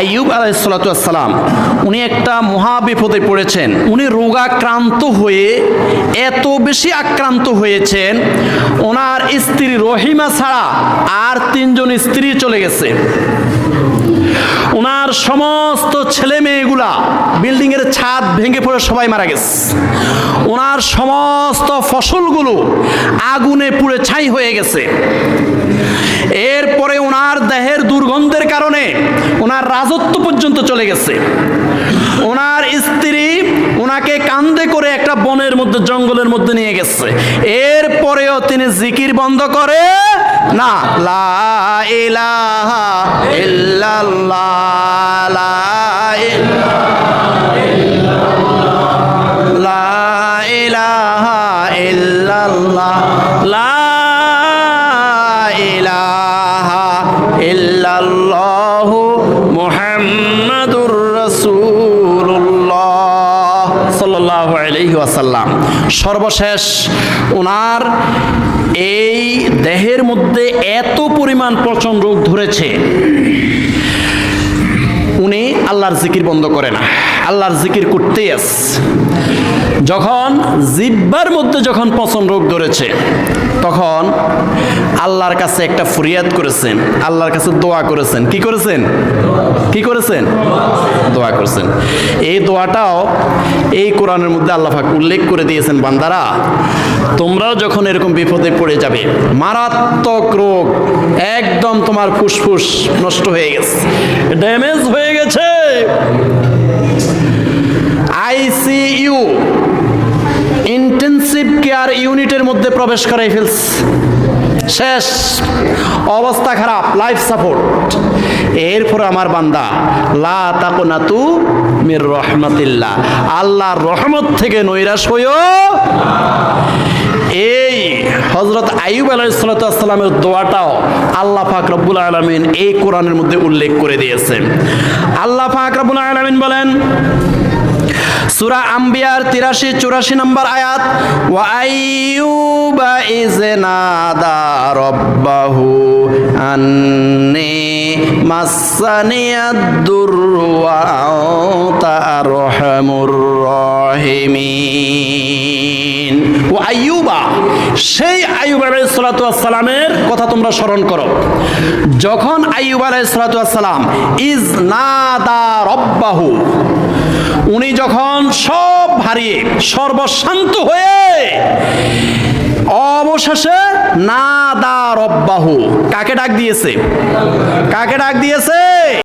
আইয়ুব আলাইহিসসালাতু ওয়াসসালাম উনি একটা মহা বিপদে পড়েছেন। উনি রোগাক্রান্ত হয়ে এত বেশি আক্রান্ত হয়েছেন, ওনার স্ত্রী রহিমা ছাড়া আর 3জন স্ত্রী চলে গেছে। ওনার সমস্ত ছেলে মেয়েগুলা বিল্ডিংয়ের ছাদ ভেঙে পড়ে সবাই মারা গেছে। ওনার সমস্ত ফসলগুলো আগুনে পুড়ে ছাই হয়ে গেছে। এরপরে ওনার দেহের দুর্গন্ধের কারণে ওনার রাজত্ব পর্যন্ত চলে গেছে। ওনার স্ত্রী ওনাকে কাঁধে করে একটা বনের মধ্যে, জঙ্গলের মধ্যে নিয়ে গেছে। এরপরেও তিনি জিকির বন্ধ করে না। লা ইলাহা ইল্লাল্লাহ, লা ইলাহা ইল্লাল্লাহ, লা ইলাহা ইল্লাল্লাহু মুহাম্মাদুর রাসূলুল্লাহ সাল্লাল্লাহু আলাইহি ওয়াসাল্লাম। সর্বশেষ ওনার এই দেহের মধ্যে এত পরিমাণ পচন রোগ ধরেছে, উনি আল্লাহর জিকির বন্ধ করে না, আল্লাহর জিকির করতেই আছে। যখন জিহ্বার মধ্যে যখন পচন রোগ ধরেছে, তখন আল্লাহর কাছে একটা ফরিয়াদ করেছেন, আল্লাহর কাছে দোয়া করেছেন। কি করেছেন? কি করেছেন? দোয়া করেছেন। এই দোয়াটাও এই কোরআনের মধ্যে আল্লাহ পাক উল্লেখ করে দিয়েছেন, বান্দারা তোমরাও যখন এরকম বিপদে পড়ে যাবে, মারাত্মক রোগ, একদম তোমার ফুসফুস নষ্ট হয়ে গেছে, ড্যামেজ হয়ে গেছে, আইসিইউ ইন্টেনসিভ কেয়ার ইউনিটের মধ্যে প্রবেশ করাই ফেলছে, শেষ অবস্থা খারাপ, লাইফ সাপোর্ট। এরপর আমার বান্দা লা তাকুনাতু মির রহমাতিল্লাহ, আল্লাহর রহমত থেকে নৈরাশ হইও। এই হযরত আইয়ুব আলাইহিসসালাতু ওয়াসসালামের দোয়াটাও আল্লাহ পাক রব্বুল আলামিন এই কোরআনের মধ্যে উল্লেখ করে দিয়েছেন। আল্লাহ পাক রব্বুল আলামিন বলেন সূরা আম্বিয়ার 83-84 নম্বর আয়াত, ওয়া আইয়ুবা ইয নাদা রাব্বাহু আন্নী মাসসানিয়াদ দুররু ওয়া আনতা আরহামুর রাহিমিন। ও আইয়ুবা, সেই আইয়ুব আলাইহিসসালাতু ওয়াসসালামের কথা তোমরা স্মরণ করো, যখন আইয়ুব আলাইহিসসালাতু ওয়াসসালাম ইয নাদা রাব্বাহু, উনি যখন সব হারিয়ে সর্বশান্ত হয়ে অবশেষে নাদা রব্বাহু, কাকে ডাক দিয়েছে? কাকে ডাক দিয়েছে?